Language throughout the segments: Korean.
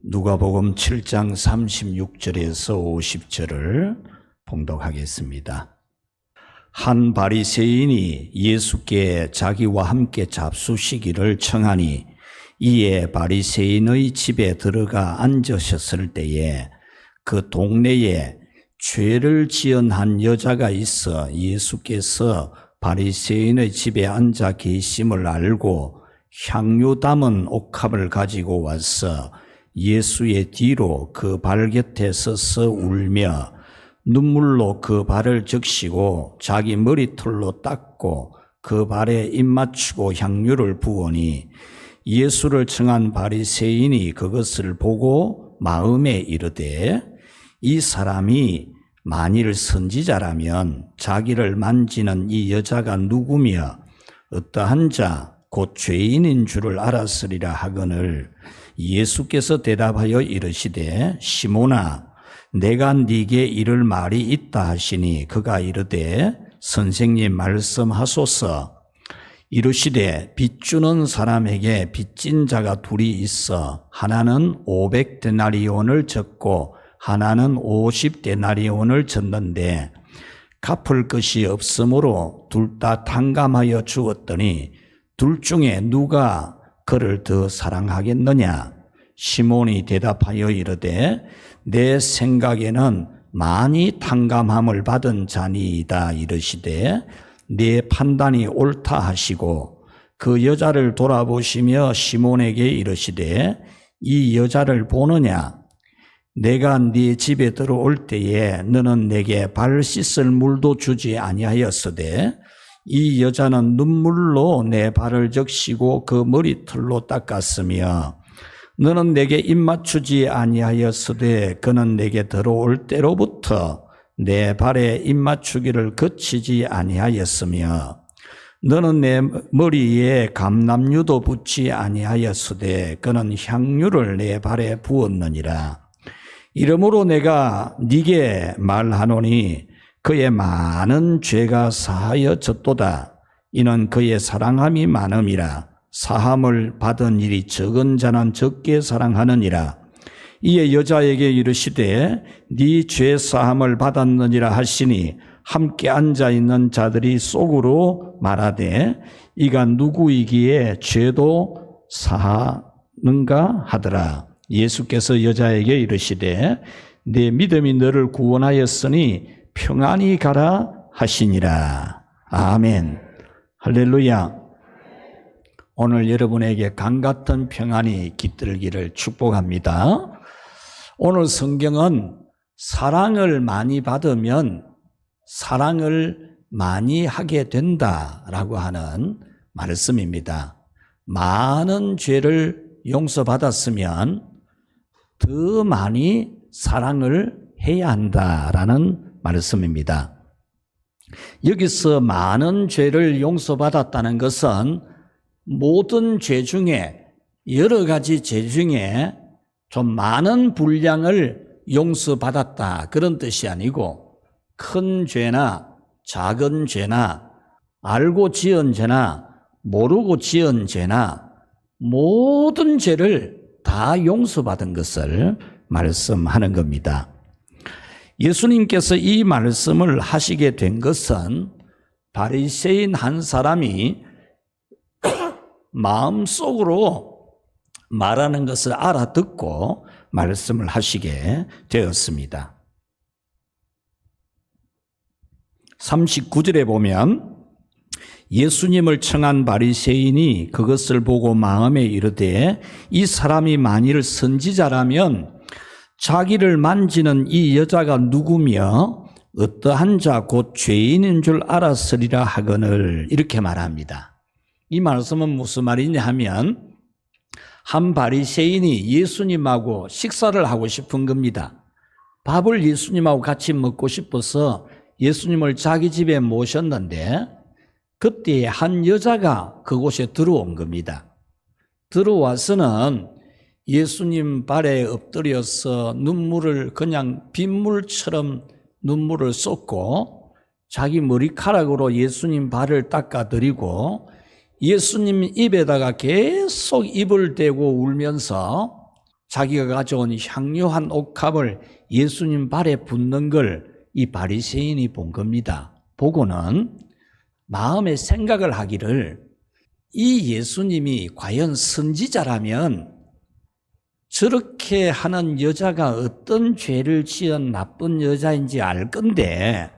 누가복음 7장 36절에서 50절을 봉독하겠습니다. 한 바리새인이 예수께 자기와 함께 잡수시기를 청하니 이에 바리새인의 집에 들어가 앉으셨을 때에 그 동네에 죄를 지은 한 여자가 있어 예수께서 바리새인의 집에 앉아 계심을 알고 향유 담은 옥합을 가지고 와서 예수의 뒤로 그 발 곁에 서서 울며 눈물로 그 발을 적시고 자기 머리털로 닦고 그 발에 입 맞추고 향유를 부으니 예수를 청한 바리새인이 그것을 보고 마음에 이르되 이 사람이 만일 선지자라면 자기를 만지는 이 여자가 누구며 어떠한 자 곧 죄인인 줄을 알았으리라 하거늘 예수께서 대답하여 이르시되 시몬아 내가 네게 이를 말이 있다 하시니 그가 이르되 선생님 말씀하소서. 이르시되 빚주는 사람에게 빚진 자가 둘이 있어 하나는 500데나리온을 졌고 하나는 50데나리온을 졌는데 갚을 것이 없으므로 둘 다 탕감하여 주었더니 둘 중에 누가 그를 더 사랑하겠느냐? 시몬이 대답하여 이르되 내 생각에는 많이 탕감함을 받은 자니이다 이르시되 네 판단이 옳다 하시고 그 여자를 돌아보시며 시몬에게 이르시되 이 여자를 보느냐? 내가 네 집에 들어올 때에 너는 내게 발 씻을 물도 주지 아니하였으되 이 여자는 눈물로 내 발을 적시고 그 머리털로 닦았으며 너는 내게 입 맞추지 아니하였으되 그는 내게 들어올 때로부터 내 발에 입 맞추기를 그치지 아니하였으며 너는 내 머리에 감람유도 붓지 아니하였으되 그는 향유를 내 발에 부었느니라. 이러므로 내가 네게 말하노니 그의 많은 죄가 사하여졌도다. 이는 그의 사랑함이 많음이라. 사함을 받은 일이 적은 자는 적게 사랑하느니라. 이에 여자에게 이르시되 네 죄 사함을 받았느니라 하시니 함께 앉아있는 자들이 속으로 말하되 이가 누구이기에 죄도 사하는가 하더라. 예수께서 여자에게 이르시되 네 믿음이 너를 구원하였으니 평안히 가라 하시니라. 아멘. 할렐루야. 오늘 여러분에게 강같은 평안이 깃들기를 축복합니다. 오늘 성경은 사랑을 많이 받으면 사랑을 많이 하게 된다라고 하는 말씀입니다. 많은 죄를 용서받았으면 더 많이 사랑을 해야 한다라는 말씀입니다. 여기서 많은 죄를 용서받았다는 것은 모든 죄 중에 여러 가지 죄 중에 좀 많은 분량을 용서받았다 그런 뜻이 아니고 큰 죄나 작은 죄나 알고 지은 죄나 모르고 지은 죄나 모든 죄를 다 용서받은 것을 말씀하는 겁니다. 예수님께서 이 말씀을 하시게 된 것은 바리새인 한 사람이 마음속으로 말하는 것을 알아듣고 말씀을 하시게 되었습니다. 39절에 보면 예수님을 청한 바리새인이 그것을 보고 마음에 이르되 이 사람이 만일 선지자라면 자기를 만지는 이 여자가 누구며 어떠한 자 곧 죄인인 줄 알았으리라 하거늘 이렇게 말합니다. 이 말씀은 무슨 말이냐 하면 한 바리새인이 예수님하고 식사를 하고 싶은 겁니다. 밥을 예수님하고 같이 먹고 싶어서 예수님을 자기 집에 모셨는데 그때 한 여자가 그곳에 들어온 겁니다. 들어와서는 예수님 발에 엎드려서 눈물을 그냥 빗물처럼 눈물을 쏟고 자기 머리카락으로 예수님 발을 닦아드리고 예수님 입에다가 계속 입을 대고 울면서 자기가 가져온 향료한 옥합을 예수님 발에 붓는 걸 이 바리새인이 본 겁니다. 보고는 마음의 생각을 하기를, 이 예수님이 과연 선지자라면 저렇게 하는 여자가 어떤 죄를 지은 나쁜 여자인지 알 건데,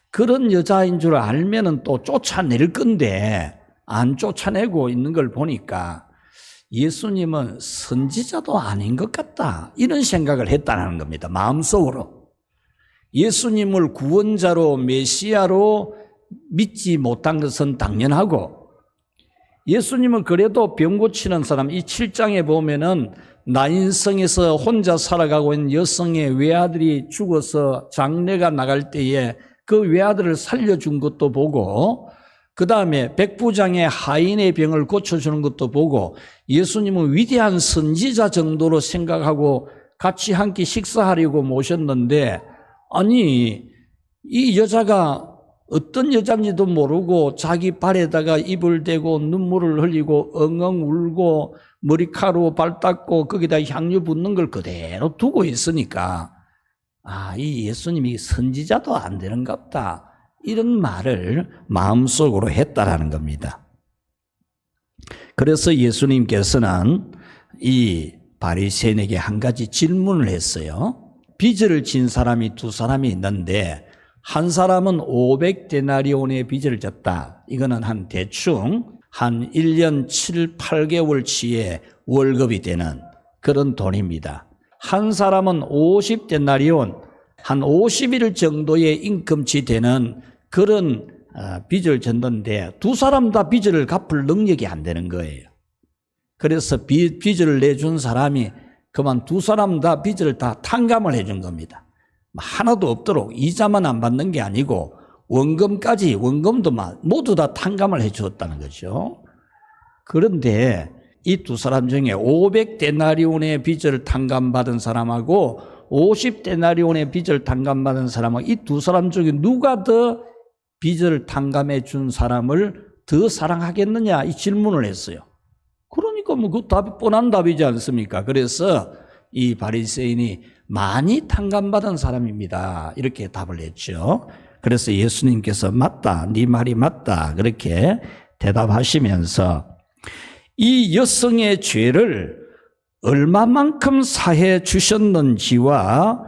그런 여자인 줄 알면은 또 쫓아낼 건데 안 쫓아내고 있는 걸 보니까 예수님은 선지자도 아닌 것 같다, 이런 생각을 했다는 겁니다. 마음속으로. 예수님을 구원자로, 메시아로 믿지 못한 것은 당연하고, 예수님은 그래도 병 고치는 사람, 이 7장에 보면은 나인성에서 혼자 살아가고 있는 여성의 외아들이 죽어서 장례가 나갈 때에 그 외아들을 살려준 것도 보고, 그 다음에 백부장의 하인의 병을 고쳐주는 것도 보고, 예수님은 위대한 선지자 정도로 생각하고 같이 한 끼 식사하려고 모셨는데, 아니 이 여자가 어떤 여자인지도 모르고 자기 발에다가 입을 대고 눈물을 흘리고 엉엉 울고 머리카락으로 발 닦고 거기다 향유 붓는 걸 그대로 두고 있으니까, 이 예수님이 선지자도 안 되는갑다, 이런 말을 마음속으로 했다라는 겁니다. 그래서 예수님께서는 이 바리새인에게 한 가지 질문을 했어요. 빚을 진 사람이 두 사람이 있는데 한 사람은 500데나리온의 빚을 졌다. 이거는 한 대충 한 1년 7, 8개월치의 월급이 되는 그런 돈입니다. 한 사람은 50데나리온, 한 50일 정도의 인금치 되는 그런 빚을 졌는데 두 사람 다 빚을 갚을 능력이 안 되는 거예요. 그래서 빚을 내준 사람이 그만 두 사람 다 빚을 다 탕감을 해준 겁니다. 하나도 없도록, 이자만 안 받는 게 아니고 원금까지, 원금도 모두 다 탕감을 해 주었다는 거죠. 그런데 이 두 사람 중에 500데나리온의 빚을 탕감받은 사람하고 50데나리온의 빚을 탕감받은 사람하고, 이 두 사람 중에 누가 더 빚을 탕감해 준 사람을 더 사랑하겠느냐, 이 질문을 했어요. 그러니까 그 답이 뻔한 답이지 않습니까? 그래서 이 바리새인이 많이 탕감받은 사람입니다, 이렇게 답을 했죠. 그래서 예수님께서 맞다, 네 말이 맞다, 그렇게 대답하시면서 이 여성의 죄를 얼마만큼 사해 주셨는지와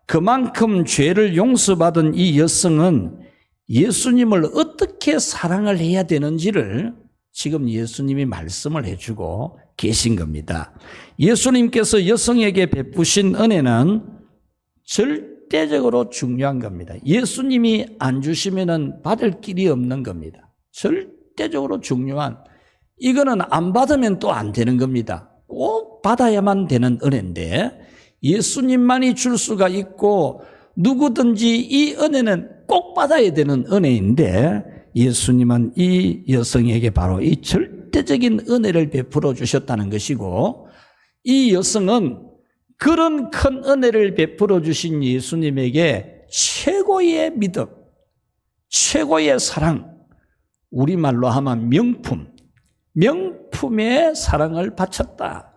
그만큼 죄를 용서받은 이 여성은 예수님을 어떻게 사랑을 해야 되는지를 지금 예수님이 말씀을 해주고 계신 겁니다. 예수님께서 여성에게 베푸신 은혜는 절대적으로 중요한 겁니다. 예수님이 안 주시면은 받을 길이 없는 겁니다. 절대적으로 중요한, 이거는 안 받으면 또 안 되는 겁니다. 꼭 받아야만 되는 은혜인데, 예수님만이 줄 수가 있고 누구든지 이 은혜는 꼭 받아야 되는 은혜인데, 예수님은 이 여성에게 바로 이 절대적인 은혜를 베풀어 주셨다는 것이고, 이 여성은 그런 큰 은혜를 베풀어 주신 예수님에게 최고의 믿음, 최고의 사랑, 우리말로 하면 명품의 사랑을 바쳤다,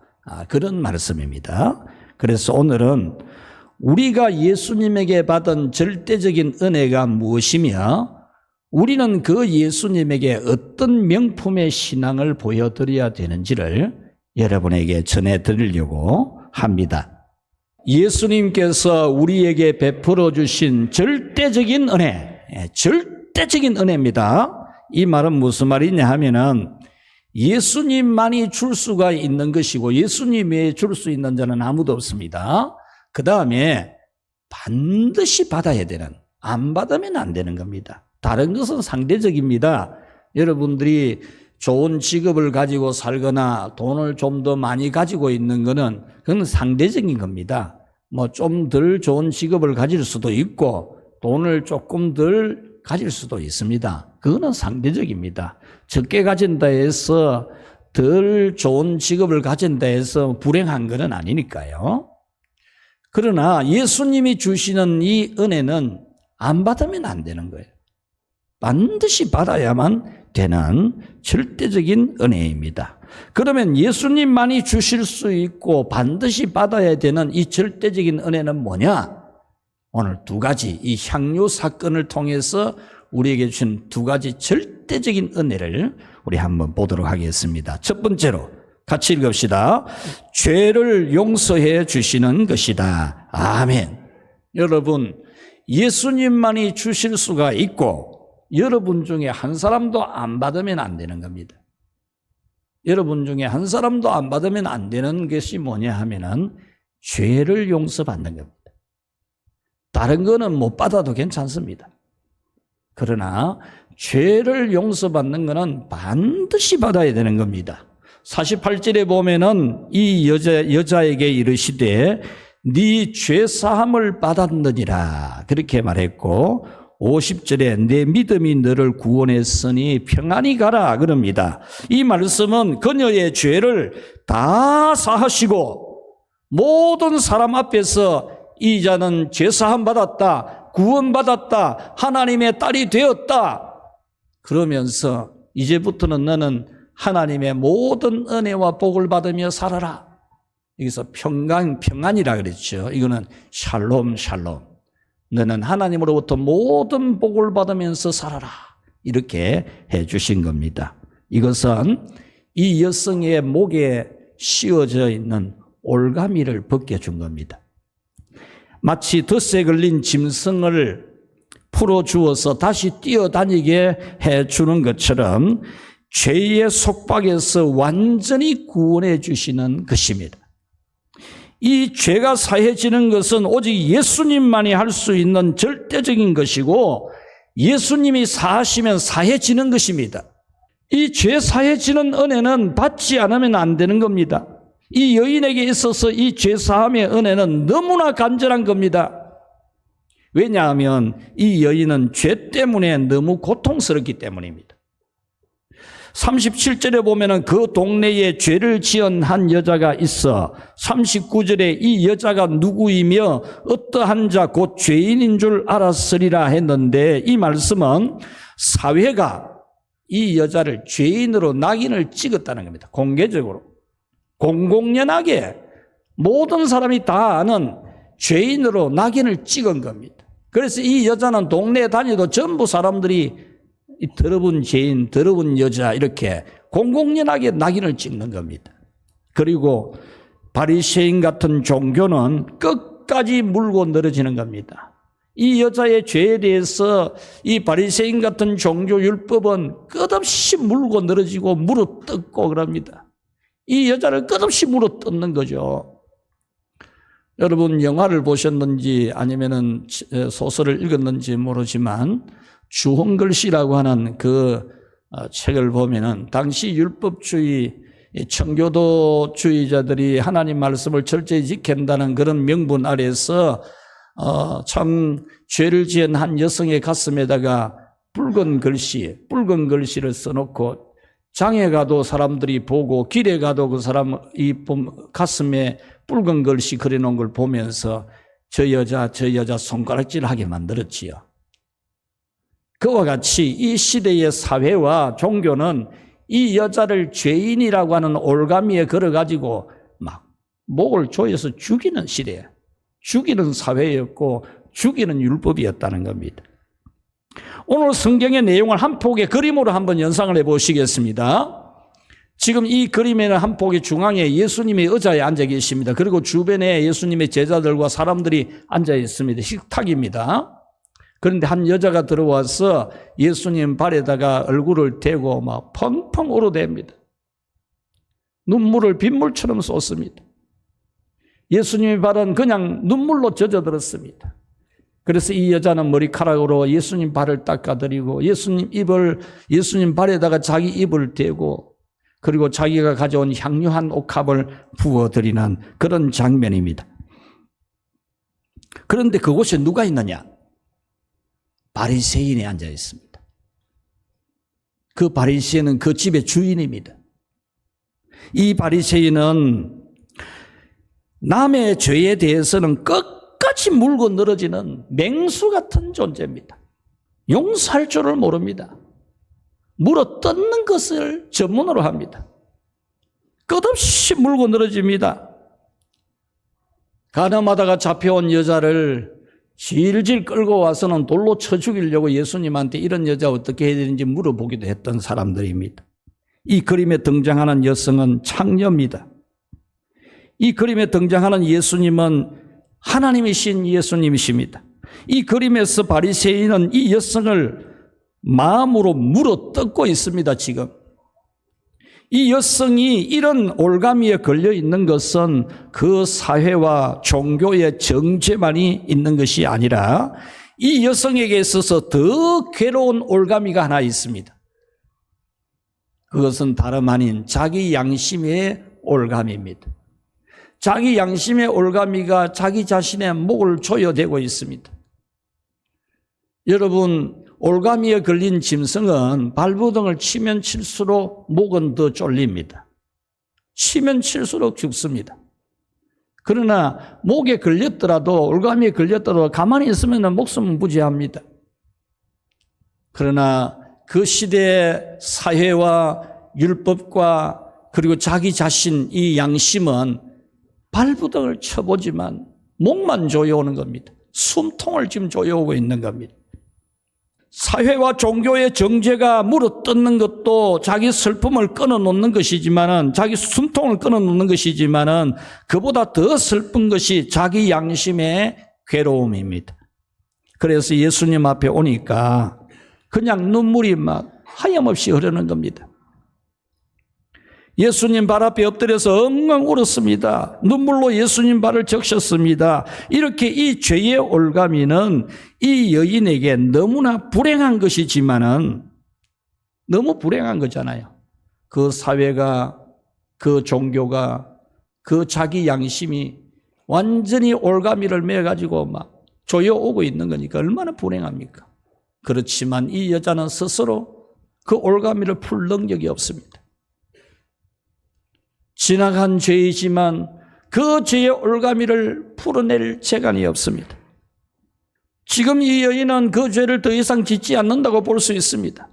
그런 말씀입니다. 그래서 오늘은 우리가 예수님에게 받은 절대적인 은혜가 무엇이며 우리는 그 예수님에게 어떤 명품의 신앙을 보여드려야 되는지를 여러분에게 전해드리려고 합니다. 예수님께서 우리에게 베풀어 주신 절대적인 은혜, 절대적인 은혜입니다. 이 말은 무슨 말이냐 하면은 예수님만이 줄 수가 있는 것이고 예수님 외에 줄 수 있는 자는 아무도 없습니다. 그 다음에 반드시 받아야 되는, 안 받으면 안 되는 겁니다. 다른 것은 상대적입니다. 여러분들이 좋은 직업을 가지고 살거나 돈을 좀 더 많이 가지고 있는 것은 그건 상대적인 겁니다. 뭐 좀 덜 좋은 직업을 가질 수도 있고 돈을 조금 덜 가질 수도 있습니다. 그거는 상대적입니다. 적게 가진다 해서 덜 좋은 직업을 가진다 해서 불행한 것은 아니니까요. 그러나 예수님이 주시는 이 은혜는 안 받으면 안 되는 거예요. 반드시 받아야만 되는 절대적인 은혜입니다. 그러면 예수님만이 주실 수 있고 반드시 받아야 되는 이 절대적인 은혜는 뭐냐? 오늘 두 가지, 이 향유 사건을 통해서 우리에게 주신 두 가지 절대적인 은혜를 우리 한번 보도록 하겠습니다. 첫 번째로 같이 읽읍시다. 죄를 용서해 주시는 것이다. 아멘. 여러분, 예수님만이 주실 수가 있고 여러분 중에 한 사람도 안 받으면 안 되는 겁니다. 여러분 중에 한 사람도 안 받으면 안 되는 것이 뭐냐 하면은 죄를 용서받는 겁니다. 다른 거는 못 받아도 괜찮습니다. 그러나 죄를 용서받는 것은 반드시 받아야 되는 겁니다. 48절에 보면은 이 여자에게 이르시되 네 죄사함을 받았느니라 그렇게 말했고 50절에 내 믿음이 너를 구원했으니 평안히 가라 그럽니다. 이 말씀은 그녀의 죄를 다 사하시고 모든 사람 앞에서 이 자는 죄사함 받았다, 구원받았다, 하나님의 딸이 되었다 그러면서 이제부터는 너는 하나님의 모든 은혜와 복을 받으며 살아라. 여기서 평안이라 그랬죠. 이거는 샬롬 너는 하나님으로부터 모든 복을 받으면서 살아라 이렇게 해 주신 겁니다. 이것은 이 여성의 목에 씌워져 있는 올가미를 벗겨준 겁니다. 마치 덫에 걸린 짐승을 풀어주어서 다시 뛰어다니게 해주는 것처럼 죄의 속박에서 완전히 구원해 주시는 것입니다. 이 죄가 사해지는 것은 오직 예수님만이 할 수 있는 절대적인 것이고 예수님이 사하시면 사해지는 것입니다. 이 죄 사해지는 은혜는 받지 않으면 안 되는 겁니다. 이 여인에게 있어서 이 죄 사함의 은혜는 너무나 간절한 겁니다. 왜냐하면 이 여인은 죄 때문에 너무 고통스럽기 때문입니다. 37절에 보면은 그 동네에 죄를 지은 한 여자가 있어 39절에 이 여자가 누구이며 어떠한 자 곧 죄인인 줄 알았으리라 했는데 이 말씀은 사회가 이 여자를 죄인으로 낙인을 찍었다는 겁니다. 공개적으로 공공연하게 모든 사람이 다 아는 죄인으로 낙인을 찍은 겁니다. 그래서 이 여자는 동네에 다니도 전부 사람들이 이 더러운 죄인, 더러운 여자 이렇게 공공연하게 낙인을 찍는 겁니다. 그리고 바리새인 같은 종교는 끝까지 물고 늘어지는 겁니다. 이 여자의 죄에 대해서 이 바리새인 같은 종교 율법은 끝없이 물고 늘어지고 물어뜯고 그럽니다. 이 여자를 끝없이 물어뜯는 거죠. 여러분 영화를 보셨는지 아니면은 소설을 읽었는지 모르지만 주홍글씨라고 하는 그 책을 보면은 당시 율법주의 청교도주의자들이 하나님 말씀을 철저히 지킨다는 그런 명분 아래서 참 죄를 지은 한 여성의 가슴에다가 붉은 글씨를 써놓고 장에 가도 사람들이 보고 길에 가도 그 사람 이 가슴에 붉은 글씨 그려놓은 걸 보면서 저 여자 손가락질하게 만들었지요. 그와 같이 이 시대의 사회와 종교는 이 여자를 죄인이라고 하는 올가미에 걸어가지고 막 목을 조여서 죽이는 시대, 죽이는 사회였고 죽이는 율법이었다는 겁니다. 오늘 성경의 내용을 한 폭의 그림으로 한번 연상을 해보시겠습니다. 지금 이 그림에는 한 폭의 중앙에 예수님이 의자에 앉아 계십니다. 그리고 주변에 예수님의 제자들과 사람들이 앉아 있습니다. 식탁입니다. 그런데 한 여자가 들어와서 예수님 발에다가 얼굴을 대고 막 펑펑 울어댑니다. 눈물을 빗물처럼 쏟습니다. 예수님의 발은 그냥 눈물로 젖어들었습니다. 그래서 이 여자는 머리카락으로 예수님 발을 닦아드리고 예수님 발에다가 자기 입을 대고 그리고 자기가 가져온 향유한 옥합을 부어드리는 그런 장면입니다. 그런데 그곳에 누가 있느냐? 바리새인이 앉아 있습니다. 그 바리새인은 그 집의 주인입니다. 이 바리새인은 남의 죄에 대해서는 끝까지 물고 늘어지는 맹수 같은 존재입니다. 용서할 줄을 모릅니다. 물어 뜯는 것을 전문으로 합니다. 끝없이 물고 늘어집니다. 가늠하다가 잡혀온 여자를 질질 끌고 와서는 돌로 쳐 죽이려고 예수님한테 이런 여자 어떻게 해야 되는지 물어보기도 했던 사람들입니다. 이 그림에 등장하는 여성은 창녀입니다. 이 그림에 등장하는 예수님은 하나님이신 예수님이십니다. 이 그림에서 바리새인은 이 여성을 마음으로 물어 뜯고 있습니다. 지금 이 여성이 이런 올가미에 걸려 있는 것은 그 사회와 종교의 정죄만이 있는 것이 아니라 이 여성에게 있어서 더 괴로운 올가미가 하나 있습니다. 그것은 다름 아닌 자기 양심의 올가미입니다. 자기 양심의 올가미가 자기 자신의 목을 조여대고 있습니다. 여러분, 올가미에 걸린 짐승은 발버둥을 치면 칠수록 목은 더 쫄립니다. 치면 칠수록 죽습니다. 그러나 목에 걸렸더라도, 올가미에 걸렸더라도 가만히 있으면 목숨은 무지합니다. 그러나 그 시대의 사회와 율법과 그리고 자기 자신 이 양심은 발버둥을 쳐보지만 목만 조여오는 겁니다. 숨통을 지금 조여오고 있는 겁니다. 사회와 종교의 정죄가 물어뜯는 것도 자기 슬픔을 끊어놓는 것이지만은, 자기 숨통을 끊어놓는 것이지만은, 그보다 더 슬픈 것이 자기 양심의 괴로움입니다. 그래서 예수님 앞에 오니까 그냥 눈물이 막 하염없이 흐르는 겁니다. 예수님 발 앞에 엎드려서 엉엉 울었습니다. 눈물로 예수님 발을 적셨습니다. 이렇게 이 죄의 올가미는 이 여인에게 너무나 불행한 것이지만은, 너무 불행한 거잖아요. 그 사회가, 그 종교가, 그 자기 양심이 완전히 올가미를 매가지고 막 조여오고 있는 거니까 얼마나 불행합니까? 그렇지만 이 여자는 스스로 그 올가미를 풀 능력이 없습니다. 지나간 죄이지만 그 죄의 올가미를 풀어낼 재간이 없습니다. 지금 이 여인은 그 죄를 더 이상 짓지 않는다고 볼 수 있습니다.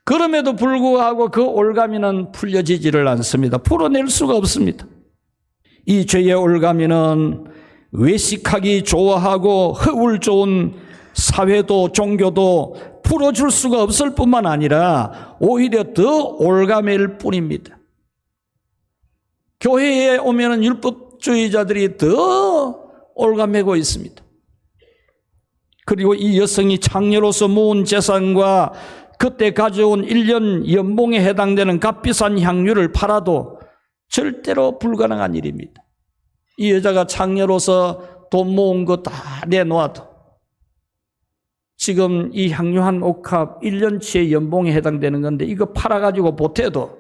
그럼에도 불구하고 그 올가미는 풀려지지를 않습니다. 풀어낼 수가 없습니다. 이 죄의 올가미는 외식하기 좋아하고 허울 좋은 사회도 종교도 풀어줄 수가 없을 뿐만 아니라 오히려 더 올가미일 뿐입니다. 교회에 오면은 율법주의자들이 더 올가매고 있습니다. 그리고 이 여성이 창녀로서 모은 재산과 그때 가져온 1년 연봉에 해당되는 값비싼 향유를 팔아도 절대로 불가능한 일입니다. 이 여자가 창녀로서 돈 모은 거 다 내놓아도 지금 이 향유 한 옥합 1년치의 연봉에 해당되는 건데 이거 팔아가지고 보태도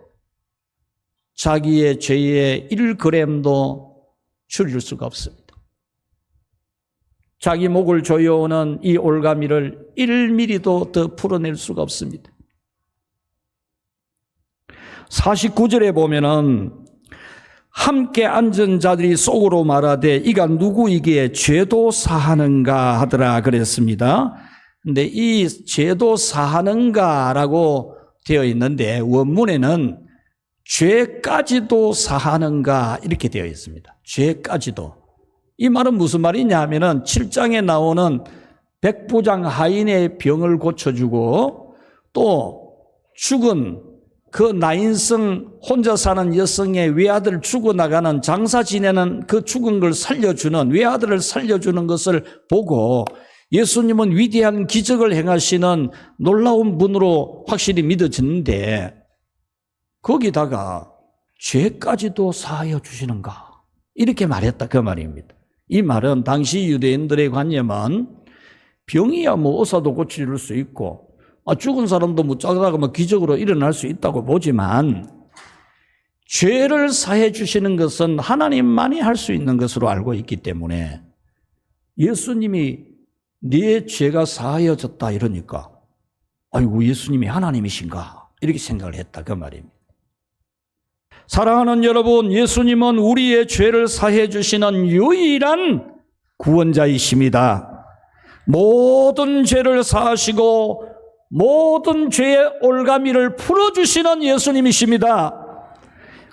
자기의 죄의 1g도 줄일 수가 없습니다. 자기 목을 조여오는 이 올가미를 1mm도 더 풀어낼 수가 없습니다. 49절에 보면은 함께 앉은 자들이 속으로 말하되 이가 누구이기에 죄도 사하는가 하더라 그랬습니다. 근데 이 죄도 사하는가라고 되어 있는데 원문에는 죄까지도 사하는가 이렇게 되어 있습니다. 죄까지도. 이 말은 무슨 말이냐 하면은 7장에 나오는 백부장 하인의 병을 고쳐주고 또 죽은 그 나인성 혼자 사는 여성의 외아들 죽어나가는 장사 지내는 그 죽은 걸 살려주는 외아들을 살려주는 것을 보고 예수님은 위대한 기적을 행하시는 놀라운 분으로 확실히 믿어지는데 거기다가 죄까지도 사하여 주시는가 이렇게 말했다 그 말입니다. 이 말은 당시 유대인들의 관념은 병이야 뭐 의사도 고칠 수 있고 죽은 사람도 뭐 짜다가 뭐 기적으로 일어날 수 있다고 보지만 죄를 사해 주시는 것은 하나님만이 할 수 있는 것으로 알고 있기 때문에 예수님이 네 죄가 사하여졌다 이러니까 아이고 예수님이 하나님이신가 이렇게 생각을 했다 그 말입니다. 사랑하는 여러분, 예수님은 우리의 죄를 사해 주시는 유일한 구원자이십니다. 모든 죄를 사하시고 모든 죄의 올가미를 풀어주시는 예수님이십니다.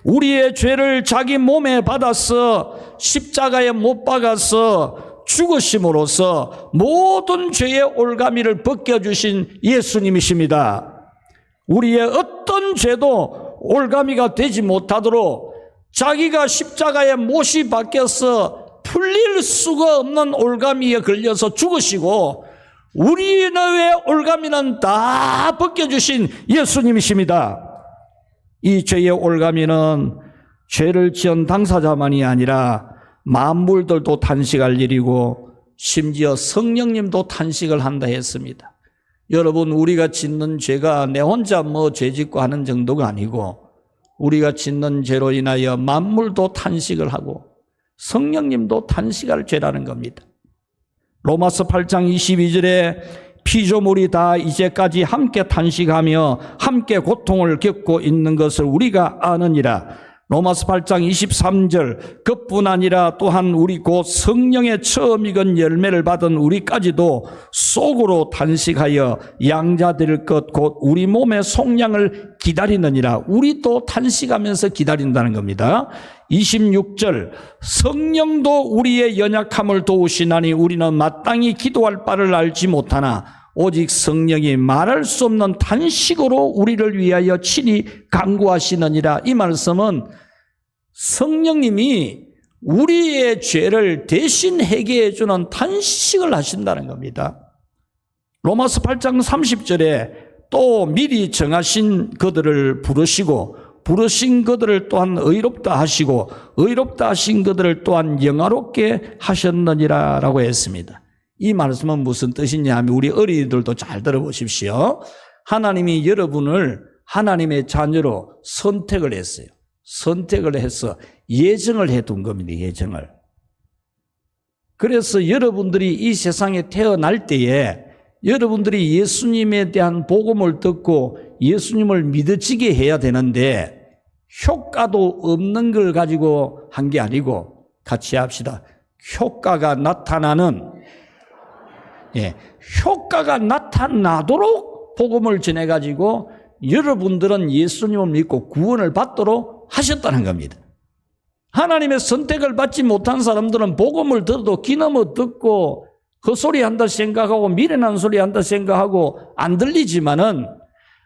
우리의 죄를 자기 몸에 받아서 십자가에 못 박아서 죽으심으로써 모든 죄의 올가미를 벗겨주신 예수님이십니다. 우리의 어떤 죄도 올가미가 되지 못하도록 자기가 십자가에 못이 박혀서 풀릴 수가 없는 올가미에 걸려서 죽으시고 우리의 올가미는 다 벗겨주신 예수님이십니다. 이 죄의 올가미는 죄를 지은 당사자만이 아니라 만물들도 탄식할 일이고 심지어 성령님도 탄식을 한다 했습니다. 여러분, 우리가 짓는 죄가 내 혼자 죄 짓고 하는 정도가 아니고 우리가 짓는 죄로 인하여 만물도 탄식을 하고 성령님도 탄식할 죄라는 겁니다. 로마서 8장 22절에 피조물이 다 이제까지 함께 탄식하며 함께 고통을 겪고 있는 것을 우리가 아느니라. 로마서 8장 23절 그뿐 아니라 또한 우리 곧 성령의 처음 익은 열매를 받은 우리까지도 속으로 탄식하여 양자될 것 곧 우리 몸의 속량을 기다리느니라. 우리도 탄식하면서 기다린다는 겁니다. 26절 성령도 우리의 연약함을 도우시나니 우리는 마땅히 기도할 바를 알지 못하나 오직 성령이 말할 수 없는 탄식으로 우리를 위하여 친히 간구하시느니라. 이 말씀은 성령님이 우리의 죄를 대신 해결해 주는 탄식을 하신다는 겁니다. 로마서 8장 30절에 또 미리 정하신 그들을 부르시고 부르신 그들을 또한 의롭다 하시고 의롭다 하신 그들을 또한 영화롭게 하셨느니라 라고 했습니다. 이 말씀은 무슨 뜻이냐 하면 우리 어린이들도 잘 들어보십시오. 하나님이 여러분을 하나님의 자녀로 선택을 했어요. 선택을 해서 예정을 해둔 겁니다. 예정을. 그래서 여러분들이 이 세상에 태어날 때에 여러분들이 예수님에 대한 복음을 듣고 예수님을 믿어지게 해야 되는데 효과도 없는 걸 가지고 한 게 아니고 같이 합시다. 효과가 나타나는 효과가 나타나도록 복음을 전해가지고 여러분들은 예수님을 믿고 구원을 받도록 하셨다는 겁니다. 하나님의 선택을 받지 못한 사람들은 복음을 들어도 귀넘어 듣고 헛소리 한다 생각하고 미련한 소리 한다 생각하고 안 들리지만은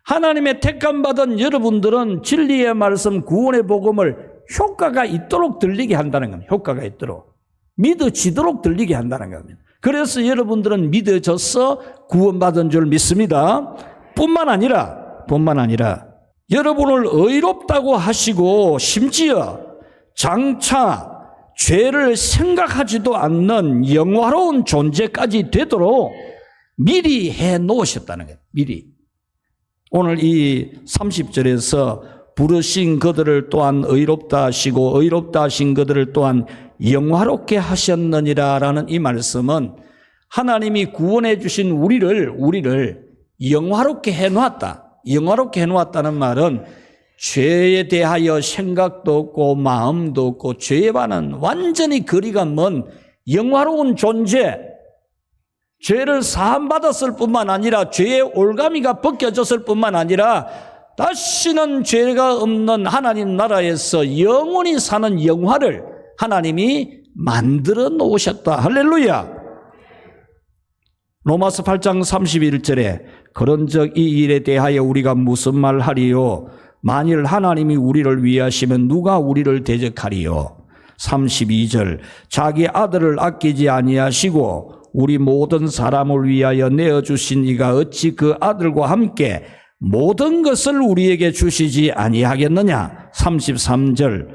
하나님의 택함 받은 여러분들은 진리의 말씀 구원의 복음을 효과가 있도록 들리게 한다는 겁니다. 효과가 있도록 믿어지도록 들리게 한다는 겁니다. 그래서 여러분들은 믿어져서 구원받은 줄 믿습니다. 뿐만 아니라 여러분을 의롭다고 하시고 심지어 장차 죄를 생각하지도 않는 영화로운 존재까지 되도록 미리 해 놓으셨다는 거예요. 미리. 오늘 이 30절에서 부르신 그들을 또한 의롭다 하시고 의롭다 하신 그들을 또한 영화롭게 하셨느니라라는 이 말씀은 하나님이 구원해 주신 우리를 영화롭게 해놓았다. 영화롭게 해놓았다는 말은 죄에 대하여 생각도 없고 마음도 없고 죄와는 완전히 거리가 먼 영화로운 존재, 죄를 사함받았을 뿐만 아니라 죄의 올가미가 벗겨졌을 뿐만 아니라 다시는 죄가 없는 하나님 나라에서 영원히 사는 영화를 하나님이 만들어 놓으셨다. 할렐루야. 로마서 8장 31절에 그런즉 이 일에 대하여 우리가 무슨 말 하리요? 만일 하나님이 우리를 위하시면 누가 우리를 대적하리요? 32절 자기 아들을 아끼지 아니하시고 우리 모든 사람을 위하여 내어주신 이가 어찌 그 아들과 함께 모든 것을 우리에게 주시지 아니하겠느냐? 33절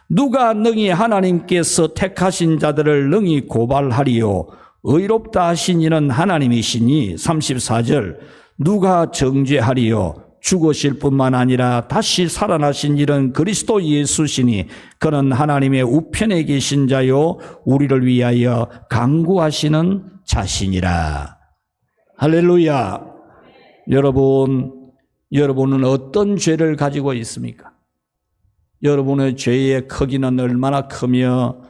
누가 능히 하나님께서 택하신 자들을 능히 고발하리요? 의롭다 하신 이는 하나님이시니. 34절 누가 정죄하리요? 죽으실 뿐만 아니라 다시 살아나신 이는 그리스도 예수시니 그는 하나님의 우편에 계신 자요 우리를 위하여 간구하시는 자신이라. 할렐루야. 여러분은 어떤 죄를 가지고 있습니까? 여러분의 죄의 크기는 얼마나 크며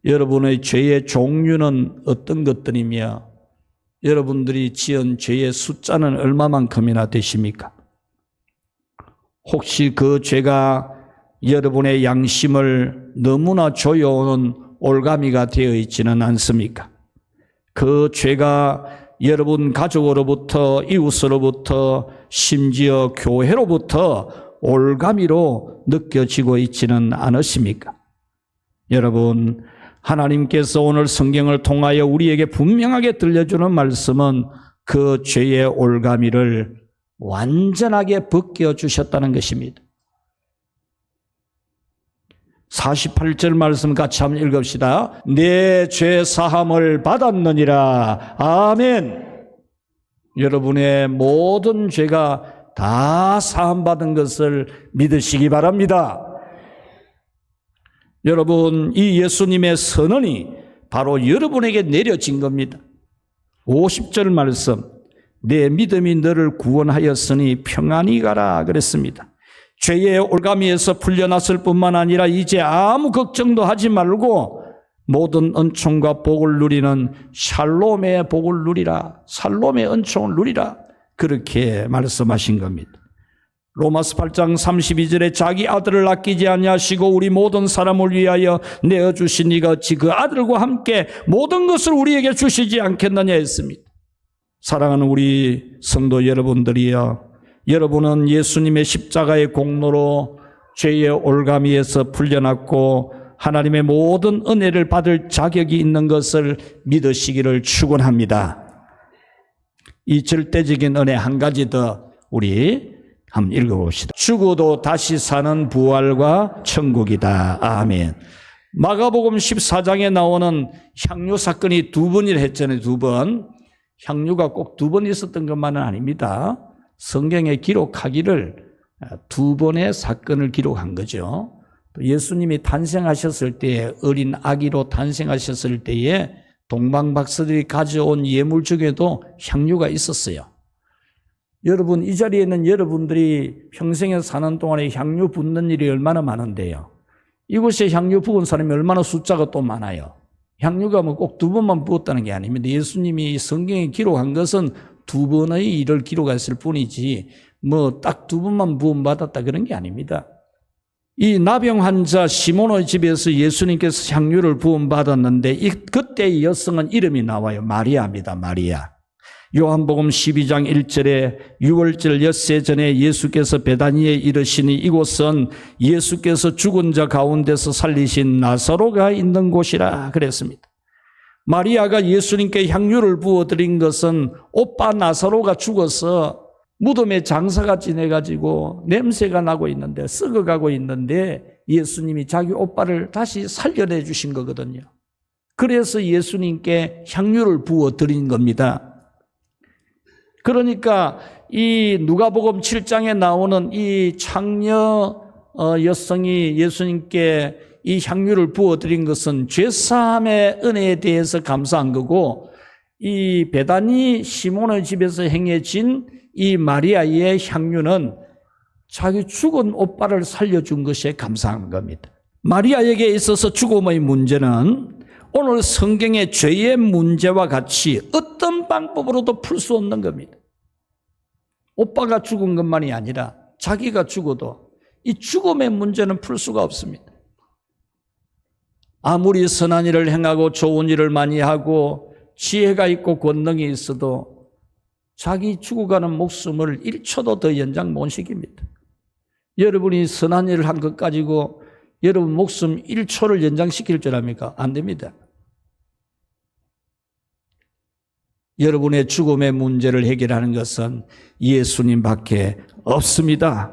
여러분의 죄의 종류는 어떤 것들이며 여러분들이 지은 죄의 숫자는 얼마만큼이나 되십니까? 혹시 그 죄가 여러분의 양심을 너무나 조여오는 올가미가 되어 있지는 않습니까? 그 죄가 여러분 가족으로부터, 이웃으로부터, 심지어 교회로부터 올가미로 느껴지고 있지는 않으십니까? 여러분, 하나님께서 오늘 성경을 통하여 우리에게 분명하게 들려주는 말씀은 그 죄의 올가미를 완전하게 벗겨주셨다는 것입니다. 48절 말씀 같이 한번 읽읍시다. 내 죄 사함을 받았느니라. 아멘. 여러분의 모든 죄가 다 사함받은 것을 믿으시기 바랍니다. 여러분, 이 예수님의 선언이 바로 여러분에게 내려진 겁니다. 50절 말씀, 내 믿음이 너를 구원하였으니 평안히 가라 그랬습니다. 죄의 올가미에서 풀려났을 뿐만 아니라 이제 아무 걱정도 하지 말고 모든 은총과 복을 누리는 샬롬의 복을 누리라, 샬롬의 은총을 누리라, 그렇게 말씀하신 겁니다. 로마서 8장 32절에 자기 아들을 아끼지 아니하시고 우리 모든 사람을 위하여 내어주신 이가 어찌 그 아들과 함께 모든 것을 우리에게 주시지 않겠느냐 했습니다. 사랑하는 우리 성도 여러분들이여, 여러분은 예수님의 십자가의 공로로 죄의 올가미에서 풀려났고 하나님의 모든 은혜를 받을 자격이 있는 것을 믿으시기를 축원합니다. 이 절대적인 은혜 한 가지 더 우리 한번 읽어봅시다. 죽어도 다시 사는 부활과 천국이다. 아멘. 마가복음 14장에 나오는 향유 사건이 두 번이라 했잖아요. 두 번. 향유가 꼭 두 번 있었던 것만은 아닙니다. 성경에 기록하기를 두 번의 사건을 기록한 거죠. 예수님이 탄생하셨을 때에, 어린 아기로 탄생하셨을 때에 동방박사들이 가져온 예물 중에도 향유가 있었어요. 여러분, 이 자리에 있는 여러분들이 평생에 사는 동안에 향유 붓는 일이 얼마나 많은데요. 이곳에 향유 부은 사람이 얼마나 숫자가 또 많아요. 향유가 뭐 꼭 두 번만 부었다는 게 아닙니다. 예수님이 성경에 기록한 것은 두 번의 일을 기록했을 뿐이지 뭐 딱 두 번만 부음받았다 그런 게 아닙니다. 이 나병 환자 시몬의 집에서 예수님께서 향유를 부음받았는데 그때의 여성은 이름이 나와요. 마리아입니다. 마리아. 요한복음 12장 1절에 6월절 엿새 전에 예수께서 베다니에 이르시니 이곳은 예수께서 죽은 자 가운데서 살리신 나사로가 있는 곳이라 그랬습니다. 마리아가 예수님께 향유를 부어드린 것은 오빠 나사로가 죽어서 무덤에 장사가 지내가지고 냄새가 나고 있는데, 썩어가고 있는데 예수님이 자기 오빠를 다시 살려내 주신 거거든요. 그래서 예수님께 향유를 부어드린 겁니다. 그러니까 이 누가복음 7장에 나오는 이 창녀 여성이 예수님께 이 향유를 부어드린 것은 죄사함의 은혜에 대해서 감사한 거고, 이 베다니 시몬의 집에서 행해진 이 마리아의 향유는 자기 죽은 오빠를 살려준 것에 감사한 겁니다. 마리아에게 있어서 죽음의 문제는 오늘 성경의 죄의 문제와 같이 어떤 방법으로도 풀 수 없는 겁니다. 오빠가 죽은 것만이 아니라 자기가 죽어도 이 죽음의 문제는 풀 수가 없습니다. 아무리 선한 일을 행하고 좋은 일을 많이 하고 지혜가 있고 권능이 있어도 자기 죽어가는 목숨을 1초도 더 연장 못 시킵니다. 여러분이 선한 일을 한 것 가지고 여러분 목숨 1초를 연장시킬 줄 압니까? 안 됩니다. 여러분의 죽음의 문제를 해결하는 것은 예수님밖에 없습니다.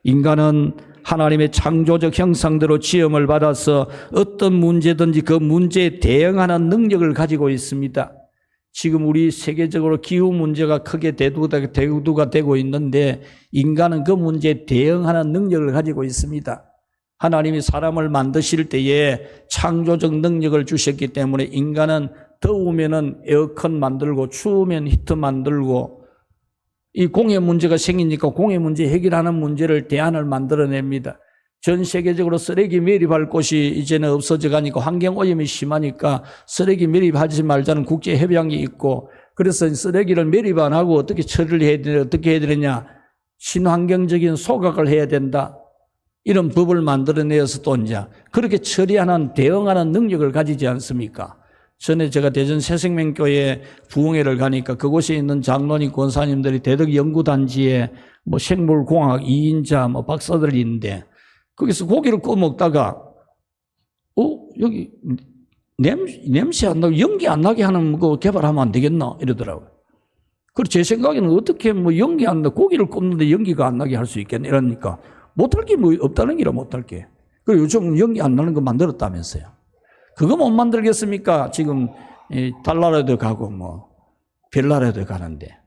인간은 하나님의 창조적 형상대로 지음을 받아서 어떤 문제든지 그 문제에 대응하는 능력을 가지고 있습니다. 지금 우리 세계적으로 기후 문제가 크게 대두가 되고 있는데 인간은 그 문제에 대응하는 능력을 가지고 있습니다. 하나님이 사람을 만드실 때에 창조적 능력을 주셨기 때문에 인간은 더우면은 에어컨 만들고 추우면 히터 만들고 이 공해 문제가 생기니까 공해 문제 해결하는 문제를 대안을 만들어냅니다. 전 세계적으로 쓰레기 매립할 곳이 이제는 없어져 가니까 환경오염이 심하니까 쓰레기 매립하지 말자는 국제협약이 있고, 그래서 쓰레기를 매립 안 하고 어떻게 처리를 해야 되냐, 어떻게 해야 되느냐, 친환경적인 소각을 해야 된다, 이런 법을 만들어내어서 또 이제 그렇게 처리하는, 대응하는 능력을 가지지 않습니까? 전에 제가 대전 새생명교회 부흥회를 가니까 그곳에 있는 장로님, 권사님들이 대덕연구단지에 뭐 생물공학 2인자 뭐 박사들이 있는데, 거기서 고기를 구워 먹다가 여기 냄새 안 나고 연기 안 나게 하는 거 개발하면 안 되겠나 이러더라고요. 그리고 제 생각에는 어떻게 뭐 연기 안 나, 고기를 굽는데 연기가 안 나게 할 수 있겠냐 이러니까 못할 게 뭐 없다는 게라 못할 게. 그리고 요즘 연기 안 나는 거 만들었다면서요. 그거 못 만들겠습니까? 지금 달나라에도 가고 뭐 별나라에도 가는데.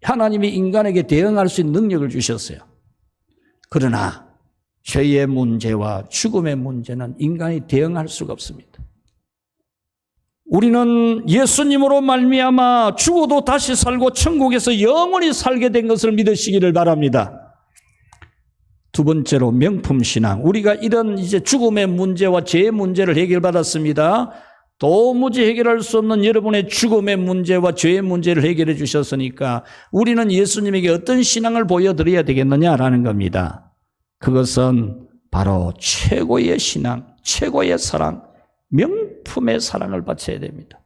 하나님이 인간에게 대응할 수 있는 능력을 주셨어요. 그러나 죄의 문제와 죽음의 문제는 인간이 대응할 수가 없습니다. 우리는 예수님으로 말미암아 죽어도 다시 살고 천국에서 영원히 살게 된 것을 믿으시기를 바랍니다. 두 번째로 명품신앙. 우리가 이런 이제 죽음의 문제와 죄의 문제를 해결받았습니다. 도무지 해결할 수 없는 여러분의 죽음의 문제와 죄의 문제를 해결해 주셨으니까 우리는 예수님에게 어떤 신앙을 보여드려야 되겠느냐라는 겁니다. 그것은 바로 최고의 신앙, 최고의 사랑, 명품의 사랑을 바쳐야 됩니다.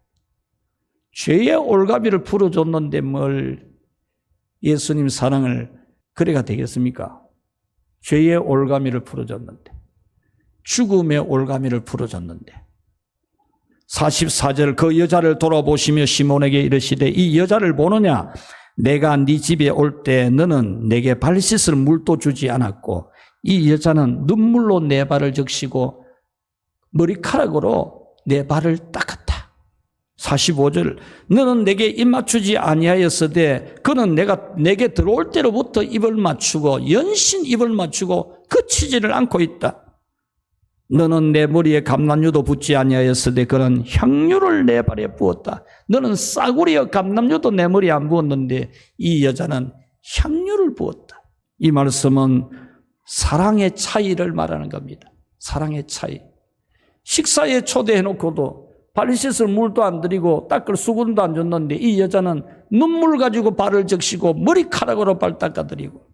죄의 올가비를 풀어줬는데 뭘 예수님 사랑을 그래가 되겠습니까? 죄의 올가미를 풀어줬는데, 죽음의 올가미를 풀어줬는데, 44절 그 여자를 돌아보시며 시몬에게 이르시되 이 여자를 보느냐? 내가 네 집에 올 때 너는 내게 발 씻을 물도 주지 않았고 이 여자는 눈물로 내 발을 적시고 머리카락으로 내 발을 닦았다. 45절 너는 내게 입 맞추지 아니하였으되 그는 내게 들어올 때로부터 입을 맞추고 연신 입을 맞추고 그치지를 않고 있다. 너는 내 머리에 감람유도 붓지 아니하였으되 그는 향유를 내 발에 부었다. 너는 싸구려 감람유도 내 머리에 안 부었는데 이 여자는 향유를 부었다. 이 말씀은 사랑의 차이를 말하는 겁니다. 사랑의 차이. 식사에 초대해놓고도 발 씻을 물도 안 드리고 닦을 수건도 안 줬는데 이 여자는 눈물 가지고 발을 적시고 머리카락으로 발 닦아드리고,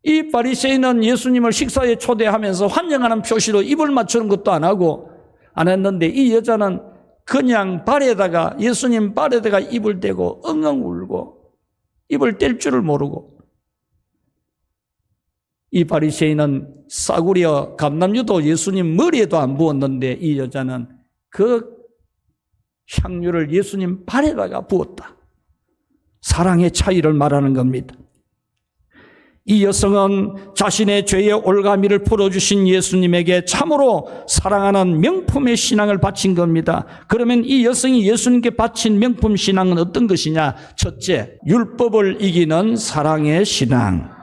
이 바리새인은 예수님을 식사에 초대하면서 환영하는 표시로 입을 맞추는 것도 안 하고 안 했는데 이 여자는 그냥 발에다가, 예수님 발에다가 입을 대고 엉엉 울고 입을 뗄 줄을 모르고, 이 바리새인은 싸구려 감람유도 예수님 머리에도 안 부었는데 이 여자는 그 향유를 예수님 발에다가 부었다. 사랑의 차이를 말하는 겁니다. 이 여성은 자신의 죄의 올가미를 풀어주신 예수님에게 참으로 사랑하는 명품의 신앙을 바친 겁니다. 그러면 이 여성이 예수님께 바친 명품 신앙은 어떤 것이냐? 첫째, 율법을 이기는 사랑의 신앙.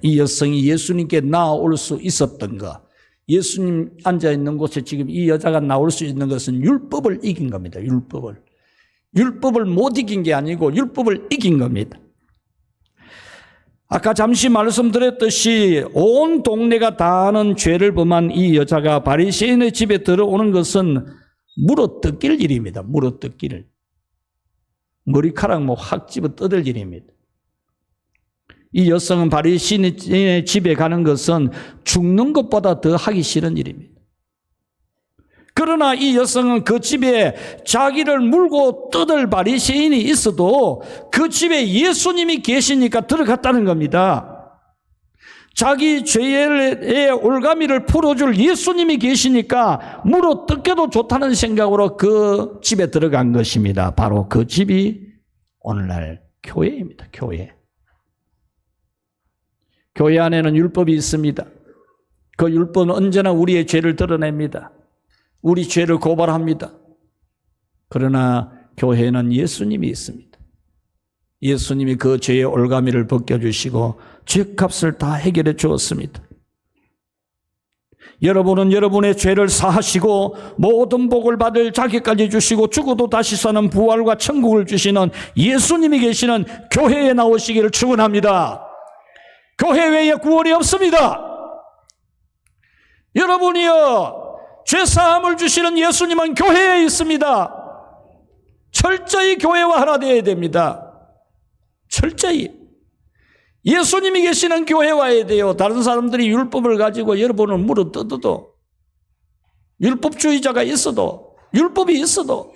이 여성이 예수님께 나아올 수 있었던 것. 예수님 앉아있는 곳에 지금 이 여자가 나올 수 있는 것은 율법을 이긴 겁니다. 율법을 못 이긴 게 아니고 율법을 이긴 겁니다. 아까 잠시 말씀드렸듯이 온 동네가 다 아는 죄를 범한 이 여자가 바리새인의 집에 들어오는 것은 물어뜯길 일입니다. 물어뜯기를. 머리카락 확 집어 뜯을 일입니다. 이 여성은 바리새인의 집에 가는 것은 죽는 것보다 더 하기 싫은 일입니다. 그러나 이 여성은 그 집에 자기를 물고 뜯을 바리새인이 있어도 그 집에 예수님이 계시니까 들어갔다는 겁니다. 자기 죄의 올가미를 풀어줄 예수님이 계시니까 물어뜯겨도 좋다는 생각으로 그 집에 들어간 것입니다. 바로 그 집이 오늘날 교회입니다. 교회. 교회 안에는 율법이 있습니다. 그 율법은 언제나 우리의 죄를 드러냅니다. 우리 죄를 고발합니다. 그러나 교회에는 예수님이 있습니다. 예수님이 그 죄의 올가미를 벗겨주시고 죄값을 다 해결해 주었습니다. 여러분은 여러분의 죄를 사하시고 모든 복을 받을 자격까지 주시고 죽어도 다시 사는 부활과 천국을 주시는 예수님이 계시는 교회에 나오시기를 축원합니다. 교회 외에 구원이 없습니다. 여러분이요, 죄사함을 주시는 예수님은 교회에 있습니다. 철저히 교회와 하나 되어야 됩니다. 철저히. 예수님이 계시는 교회에 와야 돼요. 다른 사람들이 율법을 가지고 여러분을 물어뜯어도, 율법주의자가 있어도, 율법이 있어도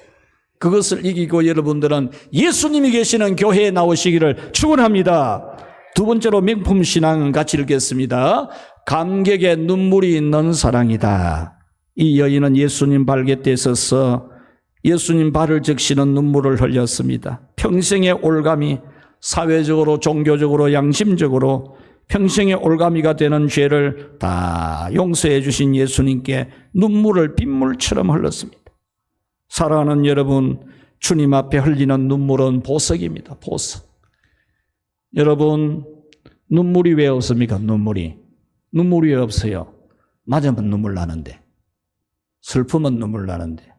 그것을 이기고 여러분들은 예수님이 계시는 교회에 나오시기를 축원합니다. 두 번째로 명품신앙 같이 읽겠습니다. 감격에 눈물이 있는 사랑이다. 이 여인은 예수님 발곁에 서서 예수님 발을 적시는 눈물을 흘렸습니다. 평생의 올감이 사회적으로, 종교적으로, 양심적으로 평생의 올가미가 되는 죄를 다 용서해 주신 예수님께 눈물을 빗물처럼 흘렸습니다. 사랑하는 여러분, 주님 앞에 흘리는 눈물은 보석입니다. 보석. 여러분, 눈물이 왜 없습니까? 눈물이 왜 없어요? 맞으면 눈물 나는데, 슬프면 눈물 나는데,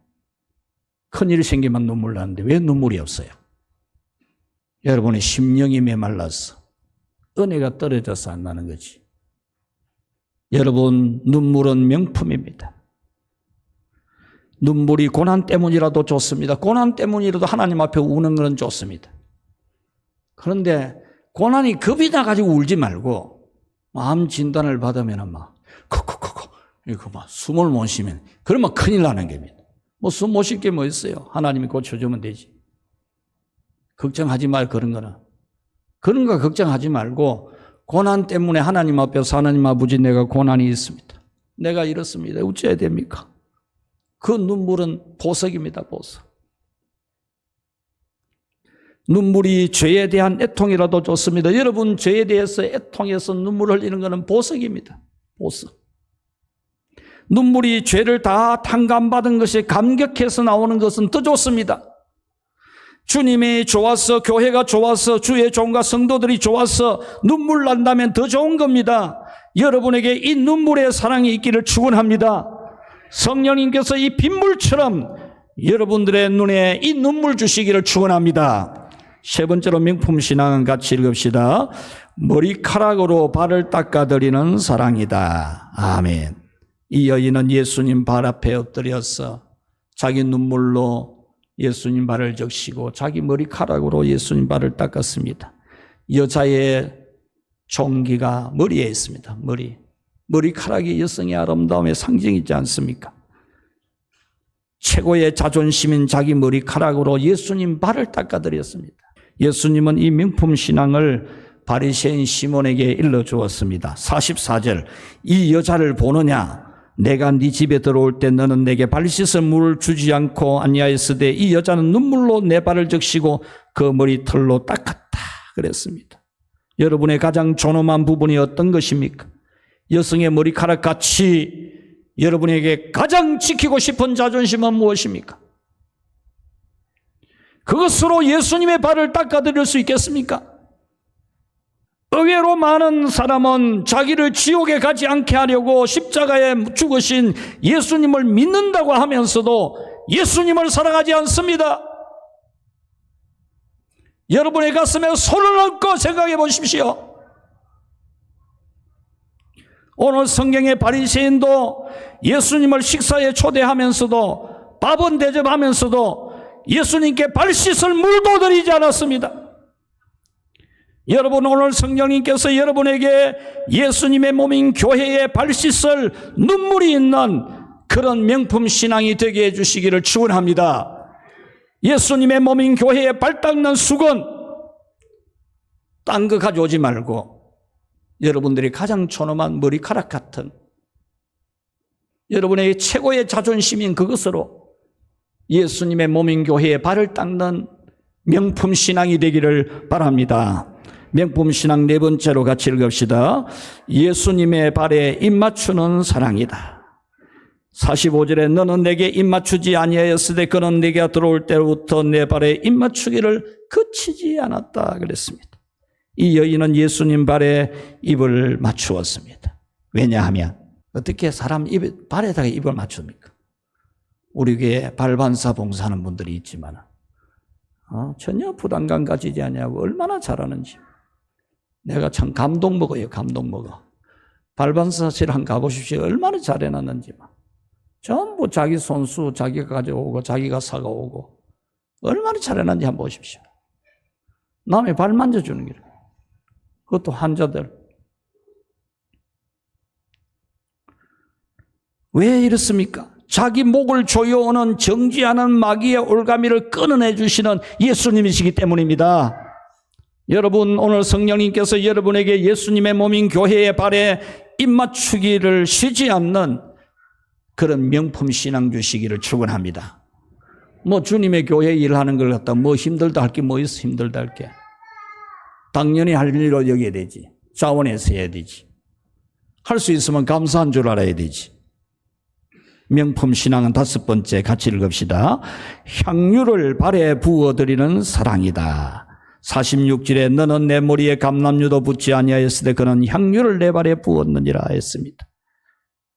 큰일이 생기면 눈물 나는데 왜 눈물이 없어요? 여러분의 심령이 메말라서 은혜가 떨어져서 안 나는 거지. 여러분, 눈물은 명품입니다. 눈물이 고난 때문이라도 좋습니다. 고난 때문이라도 하나님 앞에 우는 건 좋습니다. 그런데 고난이 겁이 나가지고 울지 말고 마음 진단을 받으면 막 이거 막 숨을 못 쉬면 그러면 큰일 나는 겁니다. 뭐 숨 못 쉴 게 뭐 있어요? 하나님이 고쳐주면 되지. 걱정하지 말 그런 거 걱정하지 말고 고난 때문에 하나님 앞에서 하나님 아버지 내가 고난이 있습니다. 내가 이렇습니다. 어찌해야 됩니까? 그 눈물은 보석입니다. 보석. 눈물이 죄에 대한 애통이라도 좋습니다. 여러분, 죄에 대해서 애통해서 눈물을 흘리는 것은 보석입니다. 보석. 눈물이 죄를 다 탕감받은 것이 감격해서 나오는 것은 더 좋습니다. 주님이 좋아서, 교회가 좋아서, 주의 종과 성도들이 좋아서 눈물 난다면 더 좋은 겁니다. 여러분에게 이 눈물의 사랑이 있기를 축원합니다. 성령님께서 이 빗물처럼 여러분들의 눈에 이 눈물 주시기를 축원합니다. 세 번째로 명품신앙은 같이 읽읍시다. 머리카락으로 발을 닦아드리는 사랑이다. 아멘. 이 여인은 예수님 발 앞에 엎드려서 자기 눈물로 예수님 발을 적시고 자기 머리카락으로 예수님 발을 닦았습니다. 여자의 종기가 머리에 있습니다. 머리카락이 여성의 아름다움의 상징이지 않습니까? 최고의 자존심인 자기 머리카락으로 예수님 발을 닦아드렸습니다. 예수님은 이 명품 신앙을 바리새인 시몬에게 일러주었습니다. 44절, 이 여자를 보느냐? 내가 네 집에 들어올 때 너는 내게 발 씻을 물을 주지 않고 아니하였으되 이 여자는 눈물로 내 발을 적시고 그 머리털로 닦았다 그랬습니다. 여러분의 가장 존엄한 부분이 어떤 것입니까? 여성의 머리카락 같이 여러분에게 가장 지키고 싶은 자존심은 무엇입니까? 그것으로 예수님의 발을 닦아드릴 수 있겠습니까? 의외로 많은 사람은 자기를 지옥에 가지 않게 하려고 십자가에 죽으신 예수님을 믿는다고 하면서도 예수님을 사랑하지 않습니다. 여러분의 가슴에 손을 얹고 생각해 보십시오. 오늘 성경의 바리새인도 예수님을 식사에 초대하면서도 밥은 대접하면서도 예수님께 발 씻을 물도 드리지 않았습니다. 여러분, 오늘 성령님께서 여러분에게 예수님의 몸인 교회에 발 씻을 눈물이 있는 그런 명품 신앙이 되게 해주시기를 축원합니다. 예수님의 몸인 교회에 발 닦는 수건 딴 거 가져오지 말고 여러분들이 가장 존엄한 머리카락 같은 여러분의 최고의 자존심인 그것으로 예수님의 몸인 교회에 발을 닦는 명품 신앙이 되기를 바랍니다. 명품 신앙 네 번째로 같이 읽읍시다. 예수님의 발에 입맞추는 사랑이다. 45절에 너는 내게 입맞추지 아니하였으되 그는 내게 들어올 때부터 내 발에 입맞추기를 그치지 않았다 그랬습니다. 이 여인은 예수님 발에 입을 맞추었습니다. 왜냐하면 어떻게 사람 발에다가 입을 맞춥니까? 우리 교회에 발반사 봉사하는 분들이 있지만 전혀 부담감 가지지 않냐고 얼마나 잘하는지. 내가 참 감동 먹어요. 감동 먹어. 발반사실 한 가보십시오. 얼마나 잘해놨는지. 전부 자기 손수 자기가 가져오고 자기가 사가오고 얼마나 잘해놨는지 한번 보십시오. 남의 발 만져주는 게. 그것도 환자들. 왜 이렇습니까? 자기 목을 조여오는 정지하는 마귀의 올가미를 끊어내 주시는 예수님이시기 때문입니다. 여러분, 오늘 성령님께서 여러분에게 예수님의 몸인 교회의 발에 입맞추기를 쉬지 않는 그런 명품 신앙 주시기를 축원합니다. 뭐 주님의 교회 일하는 걸 갖다 뭐 힘들다 할 게 뭐 있어? 힘들다 할 게. 당연히 할 일로 여겨야 되지. 자원해서 해야 되지. 할 수 있으면 감사한 줄 알아야 되지. 명품 신앙은 다섯 번째, 같이 읽읍시다. 향유를 발에 부어드리는 사랑이다. 46절에 너는 내 머리에 감람유도 붓지 아니하였을 때 그는 향유를 내 발에 부었느니라 했습니다.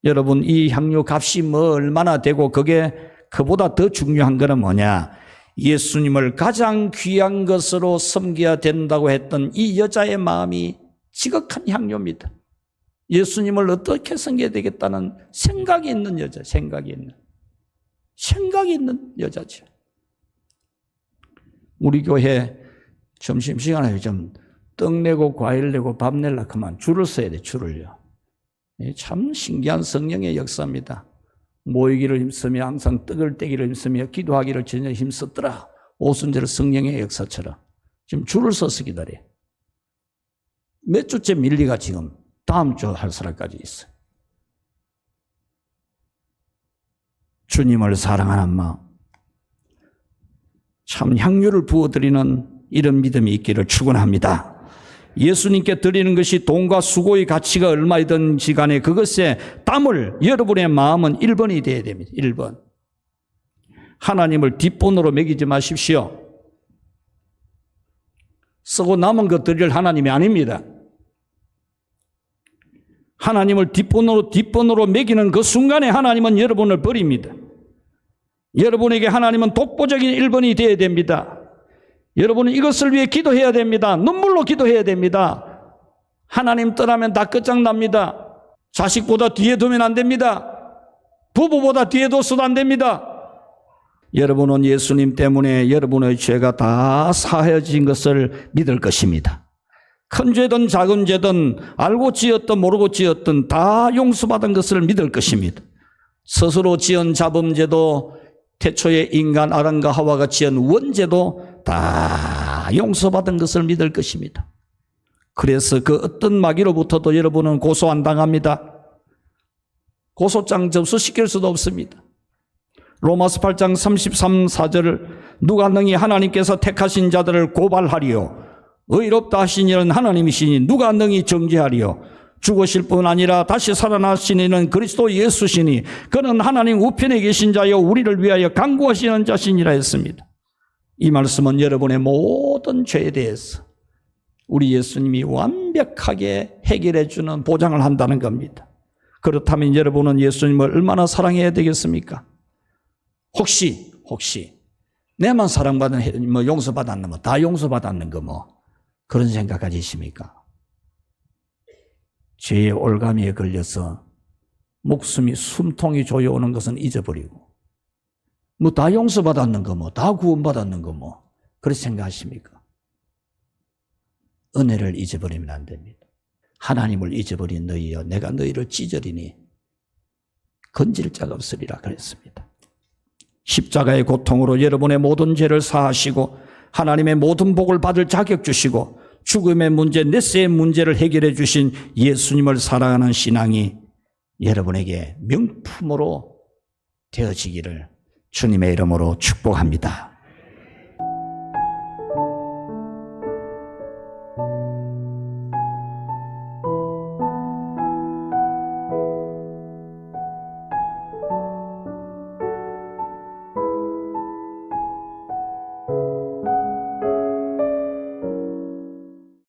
여러분, 이 향유 값이 뭐 얼마나 되고 그게 그보다 더 중요한 것은 뭐냐? 예수님을 가장 귀한 것으로 섬겨야 된다고 했던 이 여자의 마음이 지극한 향유입니다. 예수님을 어떻게 섬겨야 되겠다는 생각이 있는 여자, 생각이 있는 여자죠. 우리 교회 점심시간에 좀 떡 내고 과일 내고 밥 내려고 하면 줄을 서야 돼, 줄을요. 참 신기한 성령의 역사입니다. 모이기를 힘쓰며 항상 떡을 떼기를 힘쓰며 기도하기를 전혀 힘썼더라. 오순절 성령의 역사처럼 지금 줄을 서서 기다려. 몇 주째 밀리가 지금 다음 주 할 사람까지 있어요. 주님을 사랑하는 마음, 참 향유를 부어드리는 이런 믿음이 있기를 축원합니다. 예수님께 드리는 것이 돈과 수고의 가치가 얼마이든지 간에 그것에 땀을 여러분의 마음은 1번이 되어야 됩니다. 1번. 하나님을 뒷번호로 매기지 마십시오. 쓰고 남은 것들을 하나님이 아닙니다. 하나님을 뒷번호로 매기는 그 순간에 하나님은 여러분을 버립니다. 여러분에게 하나님은 독보적인 1번이 되어야 됩니다. 여러분은 이것을 위해 기도해야 됩니다. 눈물로 기도해야 됩니다. 하나님 떠나면 다 끝장납니다. 자식보다 뒤에 두면 안 됩니다. 부부보다 뒤에 둬서도 안 됩니다. 여러분은 예수님 때문에 여러분의 죄가 다 사해진 것을 믿을 것입니다. 큰 죄든 작은 죄든 알고 지었든 모르고 지었든 다 용서받은 것을 믿을 것입니다. 스스로 지은 자범죄도 태초에 인간 아담과 하와가 지은 원죄도 다 용서받은 것을 믿을 것입니다. 그래서 그 어떤 마귀로부터도 여러분은 고소 안 당합니다. 고소장 접수시킬 수도 없습니다. 로마서 8장 33, 4절을 누가 능히 하나님께서 택하신 자들을 고발하리요 의롭다 하신 이는 하나님이시니 누가 능히 정죄하리요 죽으실 뿐 아니라 다시 살아나신 이는 그리스도 예수시니 그는 하나님 우편에 계신 자여 우리를 위하여 간구하시는 자신이라 했습니다. 이 말씀은 여러분의 모든 죄에 대해서 우리 예수님이 완벽하게 해결해 주는 보장을 한다는 겁니다. 그렇다면 여러분은 예수님을 얼마나 사랑해야 되겠습니까? 혹시 내만 사랑받은 뭐 용서받았는 뭐 다 용서받았는 거 뭐 그런 생각 가지십니까? 죄의 올가미에 걸려서 목숨이 숨통이 조여오는 것은 잊어버리고 뭐 다 용서받았는 거 뭐 다 구원받았는 거 뭐 그렇게 생각하십니까? 은혜를 잊어버리면 안 됩니다. 하나님을 잊어버린 너희여 내가 너희를 찢으리니 건질 자가 없으리라 그랬습니다. 십자가의 고통으로 여러분의 모든 죄를 사하시고 하나님의 모든 복을 받을 자격 주시고 죽음의 문제, 넷세의 문제를 해결해 주신 예수님을 사랑하는 신앙이 여러분에게 명품으로 되어지기를 주님의 이름으로 축복합니다.